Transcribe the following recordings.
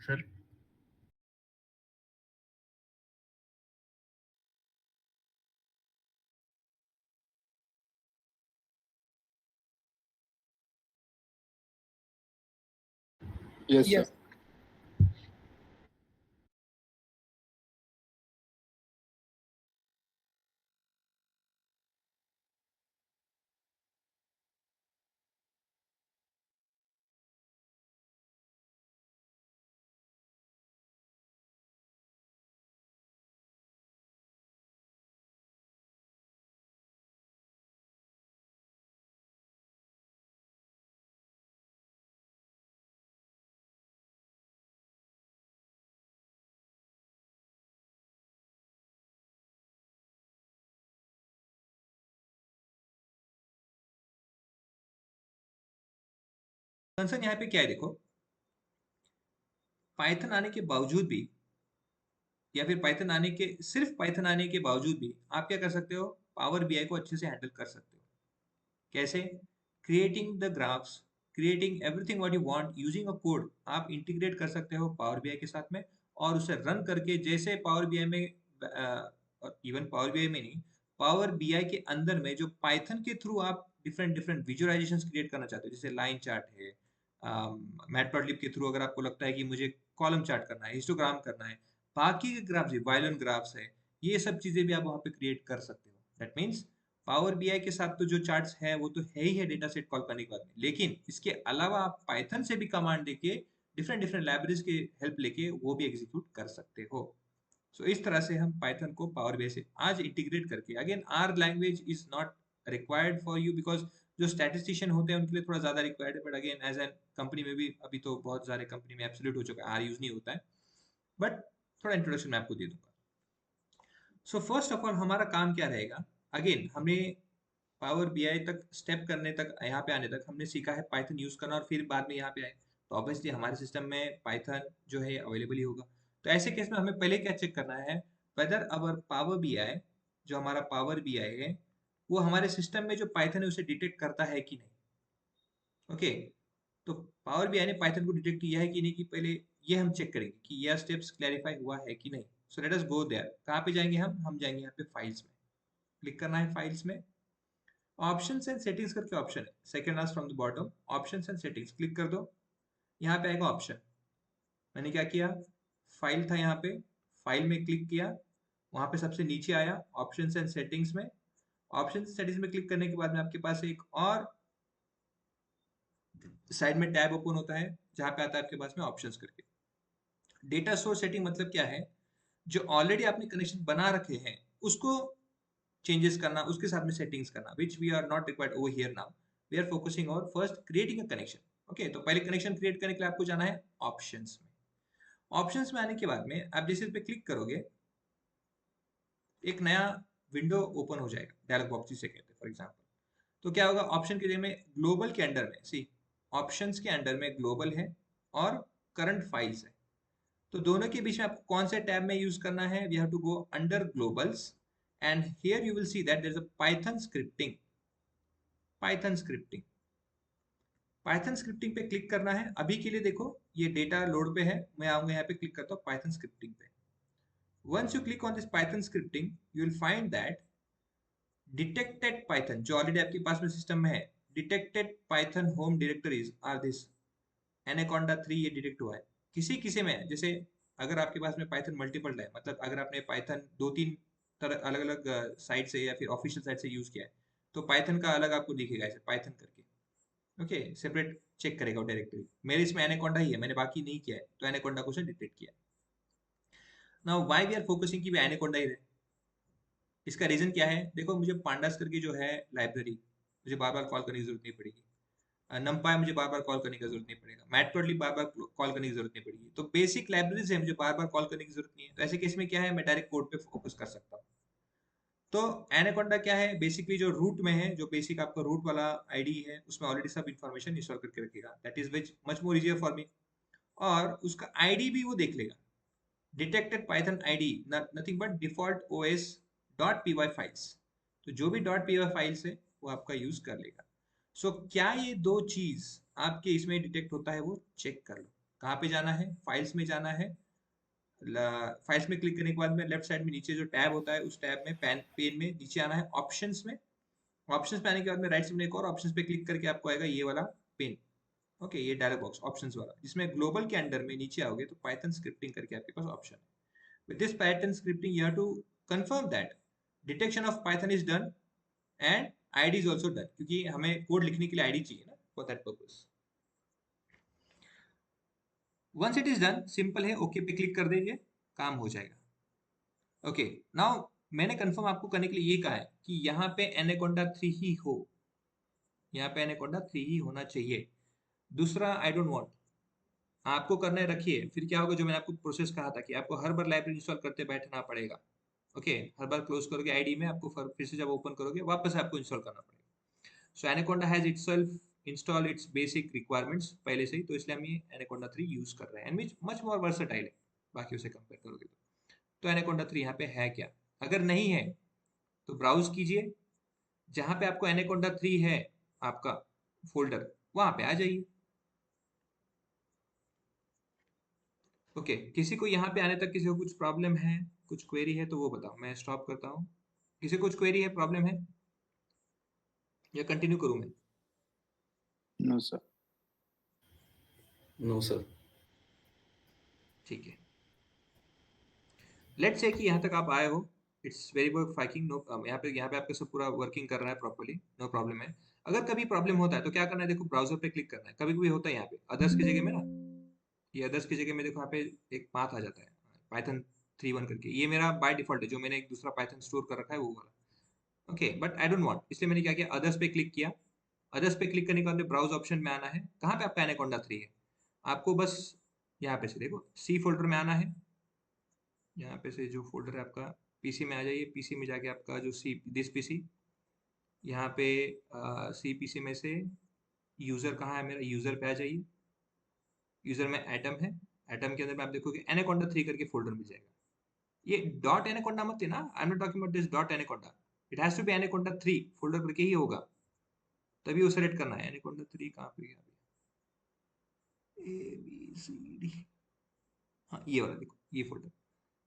Sir. Yes sir. Yes. Concern यहाँ पे क्या है देखो, पाइथन आने के बावजूद भी या फिर पाइथन आने के सिर्फ पाइथन आने के बावजूद भी आप क्या कर सकते हो, पावर बीआई को अच्छे से हैंडल कर सकते हो। कैसे? Creating the graphs, creating everything what you want using a code. आप इंटीग्रेट कर सकते हो पावर बीआई के साथ में और उसे रन करके, जैसे पावर बीआई में इवन पावर बीआई में नहीं, पावर बीआई के अंदर में जो पाइथन के थ्रू आप डिफरेंट डिफरेंट विजुअलाइजेशंस क्रिएट करना चाहते हो, जैसे लाइन चार्ट है, मैटप्लॉटलिब के थ्रू अगर आपको लगता है कि मुझे कॉलम चार्ट करना है, हिस्टोग्राम करना है, बाकी के ग्राफ्स, वायलन ग्राफ्स है, ये सब चीजें भी आप वहां पे क्रिएट कर सकते हो। दैट मीन्स पावर बीआई के साथ तो जो चार्ट्स है वो तो है ही है डेटा सेट कॉल करने के बाद में, लेकिन इसके अलावा आप पाइथन से भी कमांड देके डिफरेंट डिफरेंट लाइब्रेरीज के हेल्प लेके वो भी एग्जीक्यूट कर सकते हो। सो इस तरह से हम पाइथन को पावर बीआई से आज इंटीग्रेट करके, again R language is not required for you because जो स्टैटिस्टिशियन होते हैं उनके लिए थोड़ा ज्यादा रिक्वायर्ड है, but again as an company में भी अभी तो बहुत सारे कंपनी में एब्सोल्यूट हो चुका है, आर यूज नहीं होता है, बट थोड़ा इंट्रोडक्शन मैं आपको दे दूंगा। सो फर्स्ट ऑफ ऑल हमारा काम क्या रहेगा, अगेन हमने पावर बीआई तक स्टेप करने तक, यहाँ पे आने तक हमने सीखा है पाइथन यूज करना और फिर बाद में यहाँ पे आए, तो ऑब्वियसली हमारे सिस्टम में पाइथन जो है अवेलेबल ही होगा। तो ऐसे केस में हमें पहले क्या चेक करना है, वेदर अवर पावर बीआई, जो हमारा पावर बीआई है, वो हमारे सिस्टम में जो पाइथन है उसे डिटेक्ट करता है कि नहीं। ओके, तो पावर बीआई ने पाइथन को डिटेक्ट किया है कि नहीं, कि पहले ये हम चेक करेंगे कि यह स्टेप्स क्लैरिफाई हुआ है कि नहीं। So let us go there. कहाँ पे जाएंगे हम जाएंगे यहाँ पे फाइल्स में, क्लिक करना है फाइल्स में, ऑप्शंस एंड सेटिंग्स करके ऑप्शन है, second last from the bottom, options and settings click कर दो। यहाँ पे आएगा ऑप्शन, मैंने क्या किया, फाइल था यहाँ पे, फाइल में क्लिक किया, वहां पे सबसे नीचे आया ऑप्शंस एंड सेटिंग्स में, ऑप्शन सेटिंग्स में क्लिक करने के बाद में आपके पास एक और साइड में टैब ओपन होता है जहां पे आता है आपके पास में ऑप्शंस करके। डेटा सोर्स सेटिंग मतलब क्या है, जो ऑलरेडी आपने कनेक्शन बना रखे हैं उसको चेंजेस करना, उसके साथ में सेटिंग्स करना, which we are not required over here now. We are focusing on first creating a connection. Okay, तो पहले कनेक्शन क्रिएट करने के लिए आपको जाना है ऑप्शंस में। ऑप्शंस में आने के बाद में आप जैसे इस पे क्लिक करोगे, एक नया विंडो ओपन हो जाएगा, डायलॉग बॉक्स जिसे कहते हैं फॉर एग्जांपल। तो क्या होगा, ऑप्शन के लिए में ग्लोबल के अंडर में, सी ऑप्शंस के अंडर में ग्लोबल है और करंट फाइल्स है, तो दोनों के बीच में आपको कौन से टैब में यूज करना है, we have to go under globals and here you will see that there is a Python scripting. Python scripting, Python scripting पे क्लिक करना है। अभी के लिए देखो ये डेटा लोड पे है, मैं आऊंगा यहाँ पे क्लिक करता हूँ पाइथन स्क्रिप्टिंग पे। Once you click on this Python scripting you will find that detected Python, जो ऑलरेडी आपके पास में सिस्टम में है, detected Python home directories are this, Anaconda 3 ये डिटेक्ट हुआ है। किसी किसी में, जैसे अगर आपके पास में पाइथन मल्टीपल है, मतलब अगर आपने पाइथन दो तीन तरह अलग अलग साइट से या फिर ऑफिशियल साइट से यूज किया है, तो पाइथन का अलग आपको दिखेगा ऐसे पाइथन करके। ओके, सेपरेट चेक करेगा वो डायरेक्टरी। मेरे इसमें एनाकोंडा ही है, मैंने बाकी नहीं किया है, तो एनाकोंडा को से डिटेक्ट किया। Now why we are focusing कि एनाकोंडा ही रहे, इसका रीजन क्या है, देखो मुझे पांडास करके जो है लाइब्रेरी, मुझे बार बार कॉल करने की जरूरत नहीं पड़ेगी, नमपाई मुझे बार बार कॉल करने की जरूरत नहीं पड़ेगा, मैटप्लॉटलिब बार बार कॉल करने की जरूरत नहीं पड़ेगी, तो बेसिक लाइब्रेरीज है, मुझे बार बार कॉल करने की जरूरत नहीं है। तो ऐसे केस में क्या है, मैं डायरेक्ट कोड पे फोकस कर सकता हूँ। तो एनाकोंडा क्या है, बेसिकली जो रूट में है, जो बेसिक आपका रूट वाला आईडी है, उसमें ऑलरेडी सब इन्फॉर्मेशन इंस्टॉल करके रखेगा, that is which much more easier for me. और उसका आईडी भी वो देख लेगा, detected Python ID, nothing but default OS dot P Y files, तो जो भी डॉट पी वाई फाइल्स है वो आपका यूज कर लेगा। सो क्या ये दो चीज आपके इसमें डिटेक्ट होता है, वो चेक कर लो। कहाँ पे जाना है, फाइल्स में जाना है। फाइल्स में क्लिक करने के बाद में लेफ्ट साइड में नीचे जो टैब होता है उस टैब में पेन में नीचे आना है ऑप्शंस में। ऑप्शंस पे आने के बाद में राइट साइड में एक और ऑप्शंस पे क्लिक करके आपको आएगा ये वाला पेन। ओके, ये डायलॉग बॉक्स ऑप्शंस वाला, जिसमें ग्लोबल के अंडर में नीचे आओगे तो पाइथन स्क्रिप्टिंग करके आपके पास ऑप्शन है। With this Python scripting you have to confirm that detection of Python is done and ID is also done, क्योंकि हमें कोड लिखने के लिए आईडी चाहिए ना, for that purpose. Once it is done, simple है, ओके पे क्लिक कर दीजिए, काम हो जाएगा। ओके, नाउ मैंने कंफर्म आपको करने के लिए ये कहा है कि यहाँ पे एनाकोंडा 3 ही हो, यहाँ पे एनाकोंडा 3 ही होना चाहिए। दूसरा, आई डोंट वांट, आपको करना है रखिए, फिर क्या होगा जो मैंने आपको प्रोसेस कहा था कि आपको हर बार लाइब्रेरी इंस्टॉल करते बैठना पड़ेगा। ओके, हर बार क्लोज करोगे आईडी में, आपको फिर से जब ओपन करोगे वापस आपको इंस्टॉल करना पड़ेगा। So Anaconda has itself install its basic requirements पहले से ही, तो इसलिए हम ये एनाकोंडा 3 यूज कर रहे हैं एंड मच मोर वर्सेटाइल है बाकियों से कंपेयर करोगे तो एनाकोंडा 3 यहाँ पे है क्या? अगर नहीं है तो ब्राउज कीजिए, जहां पे आपको एनाकोंडा 3 है आपका फोल्डर, वहां पे आ जाइए। ओके, किसी को यहाँ पे आने तक किसी को कुछ प्रॉब्लम है, कुछ क्वेरी है तो वो बताओ, मैं स्टॉप करता हूँ। किसी को कुछ क्वेरी है, प्रॉब्लम है, या कंटिन्यू करूँ मैं? No sir. No sir. ठीक है, लेट्स से कि यहाँ तक आप आए हो, इट्स वेरी वर्क फाइकिंग, नो, यहाँ पे आपका सब पूरा वर्किंग कर रहा है प्रॉपर्ली, नो प्रॉब्लम है। अगर कभी प्रॉब्लम होता है तो क्या करना है, देखो ब्राउजर पे क्लिक करना है। कभी कभी होता है यहाँ पे अदर्स की जगह में ना, ये अदर्स की जगह में देखो यहाँ पे एक पाथ आ जाता है पाइथन 3.1 करके, ये मेरा बाय डिफॉल्ट है, जो मैंने एक दूसरा पाइथन स्टोर कर रखा है वो वाला। Okay, but I don't want, इसलिए मैंने क्या किया, अदर्स पे क्लिक किया। अदर्स पे क्लिक करने के बाद ब्राउज ऑप्शन में आना है, कहाँ पे आपका एनाकोंडा 3 है, आपको बस यहाँ पे से देखो सी फोल्डर में आना है। यहाँ पे से जो फोल्डर है आपका पीसी में आ जाइए, पीसी में जाके आपका जो सी दिस पीसी, यहाँ पे सी पीसी में से यूजर कहाँ है मेरा, यूजर पे आ जाइए। यूजर में एटम है, एटम के अंदर में आप देखोगे एनाकोंडा 3 करके फोल्डर मिल जाएगा। ये डॉट एनाकोंडा मत है ना, I am not talking about this dot Anaconda, it has to be Anaconda 3 folder करके ही होगा, तभी वो सेलेक्ट करना है। एनाकोंडा 3 कहाँ पे गया, ए बी सी डी, हाँ ये वाला देखो, ये फोल्डर,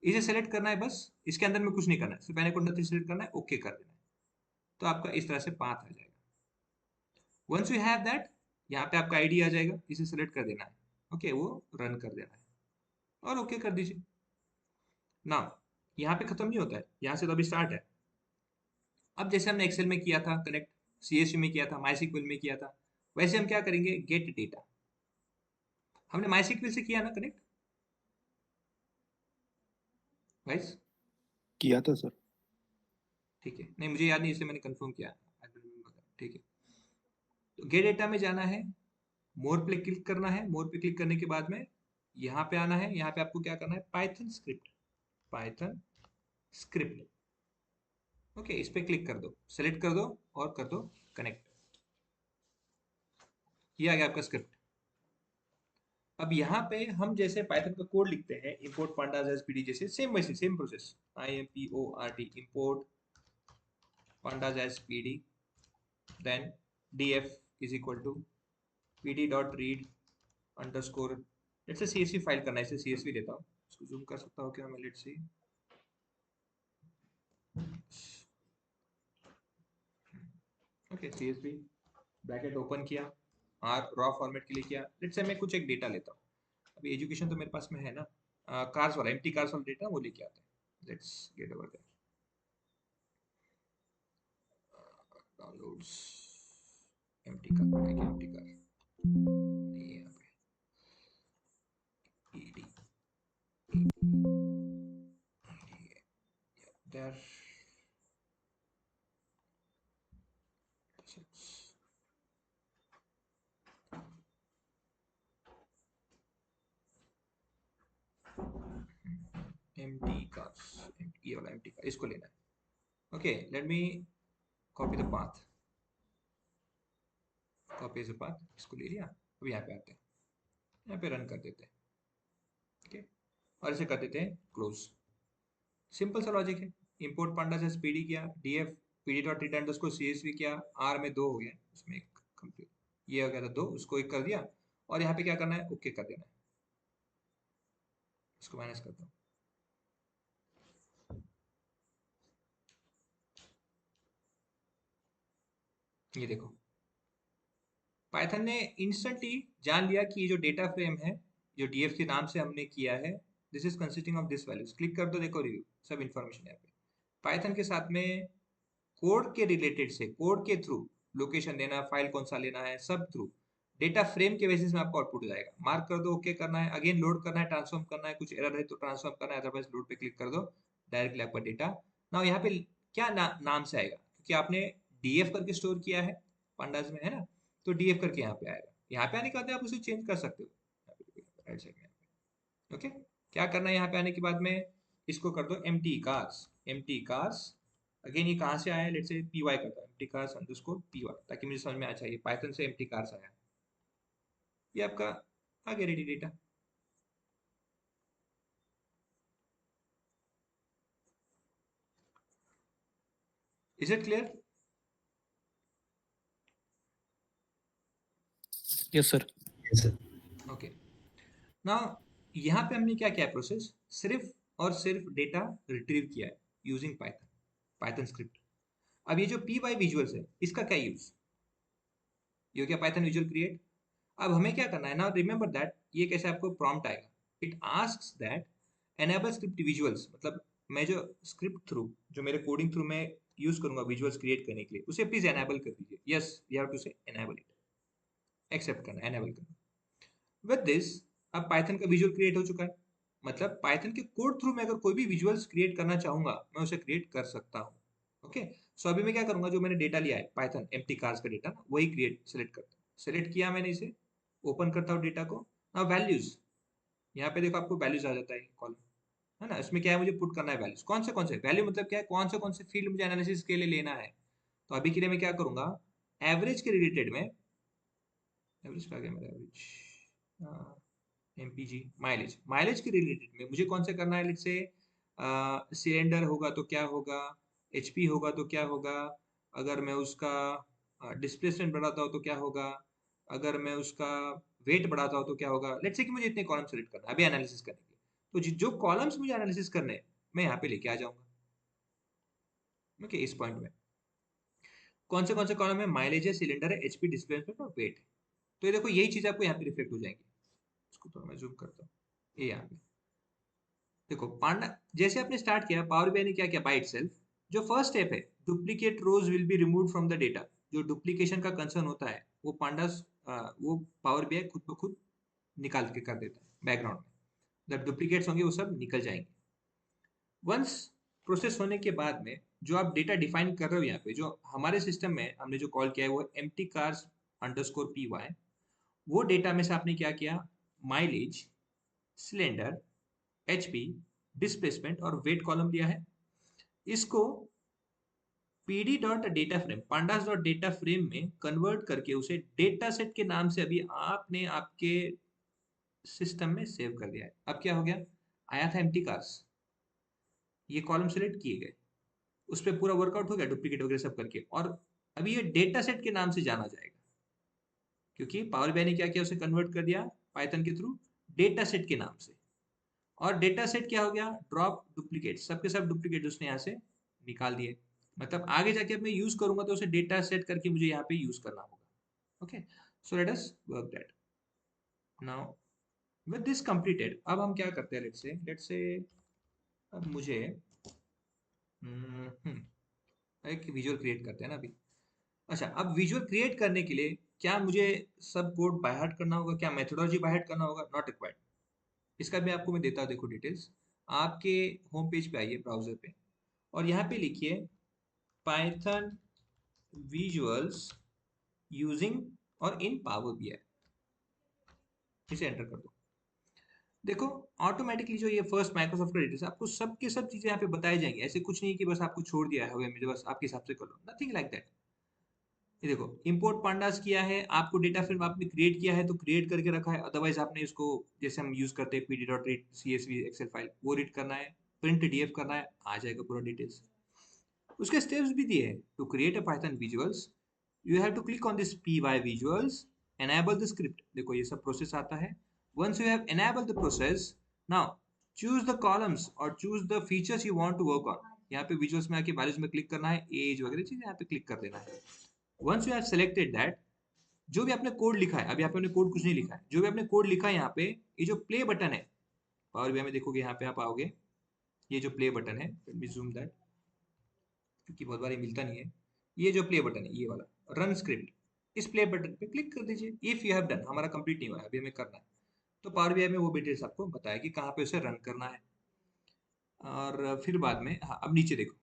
इसे सेलेक्ट करना है बस, इसके अंदर में कुछ नहीं करना है, सिर्फ एनाकोंडा 3 सेलेक्ट करना है, ओके कर देना है, तो आपका इस तरह से पाथ आ जाएगा। वंस यू हैव दैट, यहाँ पे आपका आईडी आ जाएगा, इसे सेलेक्ट कर देना है, ओके वो रन कर देना है और ओके कर दीजिए ना। यहाँ पे खत्म नहीं होता है, यहाँ से तो अभी स्टार्ट है। अब जैसे हमने एक्सेल में किया था कनेक्ट, सीएसवी में किया था, माइसिक्वल में किया था, वैसे हम क्या करेंगे, गेट डेटा। हमने माइसिक्वल से किया ना कनेक्ट गाइस? किया था सर। ठीक है, नहीं मुझे याद नहीं, इसलिए मैंने कंफर्म किया, I don't remember that. ठीक है, तो गेट डेटा में जाना है, मोर पे क्लिक करना है, मोर पे क्लिक करने के बाद में यहाँ पे आना है, यहाँ पे आपको क्या करना है, Python script, Python script, okay इस पे क्लिक कर दो, सेलेक्ट कर दो और कर दो कनेक्ट, ये आ गया आपका स्क्रिप्ट। अब यहाँ पे हम जैसे पाइथन का कोड लिखते हैं, इंपोर्ट pandas as pd, जैसे सेम वैसे same process, import import pandas as pd, then df is equal to pd dot read underscore, let's say csv file करना है, इसे csv लेता हूँ, इसको जूम कर सकता हूँ क्या मैं, let's see, okay csv bracket open किया, आर रॉ फॉर्मेट के लिए किया, लेट्स से मैं कुछ एक डेटा लेता हूँ, अभी एजुकेशन तो मेरे पास में है ना, कार्स वाला एम्प्टी कार्स वाला डेटा वो लेके आते हैं, let's get over there, downloads empty car, एक एम्प्टी कार, ये यहाँ पे ed there, एम्प्टी कार्स, ये वाला एम्प्टी कार, इसको लेना है। Okay, let me copy the path, copy the path, इसको ले लिया। अब यहाँ पे आते हैं, यहाँ पे रन कर देते हैं, ओके, और इसे कर देते हैं क्लोज। सिंपल सा लॉजिक है, इंपोर्ट पांडा से पीडी किया, DF PD dot read underscore CSV किया, आर में 2 हो गया, उसमें एक कंप्लीट, ये हो गया था 2, उसको 1 कर दिया, और यहाँ पे क्या करना है, ओके कर देना है। इसको माइनस करता हूँ। ये देखो, पाइथन ने इंस्टेंटली जान लिया कि ये जो डेटा फ्रेम है, जो डीएफ के नाम से हमने किया है, this is consisting of this values. Click कर दो, देखो रिव्यू, सब इन्फॉर्मेशन यहाँ पे। पाइथन के साथ में कोड के रिलेटेड से, कोड के थ्रू लोकेशन देना, फाइल कौन सा लेना है, सब थ्रू डेटा फ्रेम के बेसिस में आपको आउटपुट हो जाएगा। मार्क कर दो, ओके करना है, अगेन लोड करना है, ट्रांसफॉर्म करना है, कुछ एरर है तो ट्रांसफॉर्म करना है, अदरवाइज लोड पे क्लिक कर दो, डायरेक्टली आपका डेटा। ना यहाँ पे क्या नाम से आएगा, क्योंकि आपने डीएफ करके स्टोर किया है पांडास में, है ना, तो डीएफ करके यहाँ पे आएगा। यहाँ पे आने के बाद आप उसे चेंज कर सकते हो, राइट साइड में। ओके, क्या करना है यहाँ पे आने के बाद में, इसको कर दो empty cars, empty cars. Again ये कहाँ से आया है, लेट्स से पी वाई करता है, empty cars underscore P Y, ताकि मुझे समझ में आ जाए पाइथन से एम्प्टी कार्स आया। ये आपका आ गया ready data. Is it clear? Yes sir. Okay, now यहाँ पे हमने क्या किया प्रोसेस, सिर्फ और सिर्फ डेटा रिट्रीव किया है यूजिंग पाइथन, पाइथन स्क्रिप्ट। अब ये जो पी वाई विजुअल्स है, इसका क्या यूज, ये हो गया पाइथन विजुअल क्रिएट। अब हमें क्या करना है, नाउ रिमेंबर दैट, ये कैसे आपको प्रॉम्प्ट आएगा, it asks that enable script visuals, मतलब मैं जो स्क्रिप्ट थ्रू, जो मेरे कोडिंग थ्रू मैं यूज करूंगा विजुअल्स क्रिएट करने के लिए, उसे प्लीज एनेबल कर दीजिए। यस, यू हैव टू से एनेबल इट, एक्सेप्ट करना, एनेबल करना। विद दिस अब पाइथन का विजुअल क्रिएट हो चुका है, मतलब पाइथन के कोड थ्रू मैं अगर कोई भी विजुअल्स क्रिएट करना चाहूंगा, मैं उसे क्रिएट कर सकता हूँ। ओके, सो अभी मैं क्या करूंगा, जो मैंने डेटा लिया है पाइथन एम्प्टी कार्स का डेटा, वही क्रिएट सेलेक्ट करता हूँ। सेलेक्ट किया मैंने इसे, ओपन करता हूँ डेटा को। नाउ वैल्यूज, यहाँ पे देखो आपको वैल्यूज आ जाता है कॉलम, है ना। इसमें क्या है, मुझे पुट करना है वैल्यूज, कौन से वैल्यू, मतलब क्या है, कौन से फील्ड मुझे एनालिसिस के लिए लेना है। तो अभी के लिए मैं क्या करूंगा, एवरेज के रिलेटेड में, एवरेज का गया मेरा, एवरेज एमपीजी, माइलेज, माइलेज के रिलेटेड में मुझे कौन से करना है, लेट्स से सिलेंडर होगा तो क्या होगा, एचपी होगा तो क्या होगा, अगर मैं उसका डिस्प्लेसमेंट बढ़ाता हूँ तो क्या होगा, अगर मैं उसका वेट बढ़ाता हूँ तो क्या होगा। लेट्स से कि मुझे इतने कॉलम सेलेक्ट करना है अभी एनालिसिस करने के लिए, तो जो कॉलम्स मुझे एनालिसिस करने हैं, मैं यहाँ पे लेके आ जाऊंगा। ओके, इस पॉइंट में कौन से कॉलम है, माइलेज है, सिलेंडर है, एचपी, डिस्प्लेसमेंट और वेट। तो ये देखो, यही चीज आपको यहाँ पे रिफ्लेक्ट हो जाएंगी। इसको थोड़ा मैं जूम करता हूँ, ये यहाँ पे देखो, पांडा जैसे आपने स्टार्ट किया, पावर बीआई ने क्या किया, बाय इटसेल्फ जो फर्स्ट स्टेप है, duplicate rows will be removed from the data, जो डुप्लीकेशन का कंसर्न होता है, वो पांडास वो पावर बीआई खुद ब खुद निकाल के कर देता है बैकग्राउंड में। जब डुप्लीकेट्स होंगे वो सब निकल जाएंगे। वंस प्रोसेस होने के बाद में जो आप डेटा डिफाइन कर रहे हो यहाँ पे, जो हमारे सिस्टम में हमने जो कॉल किया है, वो empty cars underscore P Y, वो डेटा में से आपने क्या किया, माइलेज, सिलेंडर, एचपी, डिस्प्लेसमेंट और वेट कॉलम लिया है। इसको PD dot data frame, pandas dot data frame में कन्वर्ट करके उसे डेटा सेट के नाम से अभी आपने आपके सिस्टम में सेव कर दिया है। अब क्या हो गया, आया था एम्प्टी कार्स, ये कॉलम सेलेक्ट किए गए, उस पर पूरा वर्कआउट हो गया, डुप्लीकेट वगैरह सब करके, और अभी ये डेटा सेट के नाम से जाना जाएगा, क्योंकि पावर बीआई ने क्या किया, उसे कन्वर्ट कर दिया पाइथन के थ्रू डेटा सेट के नाम से। और डेटा सेट क्या हो गया, ड्रॉप डुप्लीकेट, सबके सब डुप्लीकेट उसने यहाँ से निकाल दिए। मतलब आगे जाके अब मैं यूज करूंगा तो उसे डेटा सेट करके मुझे यहाँ पे यूज करना होगा। Okay, so let us work that now. With this completed, अब हम क्या करते हैं, लेट्स से अब मुझे एक विजुअल क्रिएट करते हैं ना अभी। अच्छा, अब विजुअल क्रिएट करने के लिए क्या मुझे सब कोड बाय हार्ट करना होगा, क्या मेथोडोलॉजी बाय हार्ट करना होगा, नॉट रिक्वायर्ड। इसका भी आपको मैं देता हूँ, देखो डिटेल्स। आपके होम पेज पे आइए ब्राउजर पे, और यहाँ पे लिखिए पाइथन विजुअल्स यूजिंग और इन पावर बीआई, इसे एंटर कर दो। देखो ऑटोमेटिकली जो ये फर्स्ट माइक्रोसॉफ्ट का डिटेल्स, आपको सब के सब चीजें यहाँ पे बताई जाएंगी। ऐसे कुछ नहीं कि बस आपको छोड़ दिया है हवे में, जो बस आपके हिसाब से कर लो, नथिंग लाइक दैट। ये देखो, इंपोर्ट पांडास किया है, आपको डेटा फ्रेम आपने क्रिएट किया है तो क्रिएट करके रखा है, अदरवाइज आपने इसको जैसे हम यूज करते हैं PD dot read CSV excel file, वो रीड करना है, प्रिंट डीएफ करना है, आ जाएगा पूरा डिटेल्स। उसके स्टेप्स भी दिए हैं। To create a Python visuals, you have to click on this P Y visuals, enable the script, देखो ये सब प्रोसेस आता है। Once you have enable the process, now choose the columns और choose the features you want to work on. यहाँ पे visuals में आके वैल्यूज में क्लिक करना है, एज वगैरह चीजें यहाँ पे क्लिक कर देना है। Once you have selected that, जो भी आपने कोड लिखा है, अभी यहाँ पे आपने कोड कुछ नहीं लिखा है, जो भी आपने कोड लिखा है यहाँ पे, ये जो प्ले बटन है पावर बीआई में देखोगे, यहाँ पे आप आओगे, ये जो प्ले बटन है, लेट मी जूम दैट क्योंकि बहुत बार ये मिलता नहीं है, ये जो प्ले बटन है ये वाला रन स्क्रिप्ट, इस प्ले बटन पे क्लिक कर दीजिए। इफ यू हैव डन, हमारा कंप्लीट नहीं हुआ है, अभी हमें करना है, तो पावर बीआई में वो डिटेल्स आपको बताया कि कहाँ पे उसे रन करना है। और फिर बाद में हाँ, अब नीचे देखो,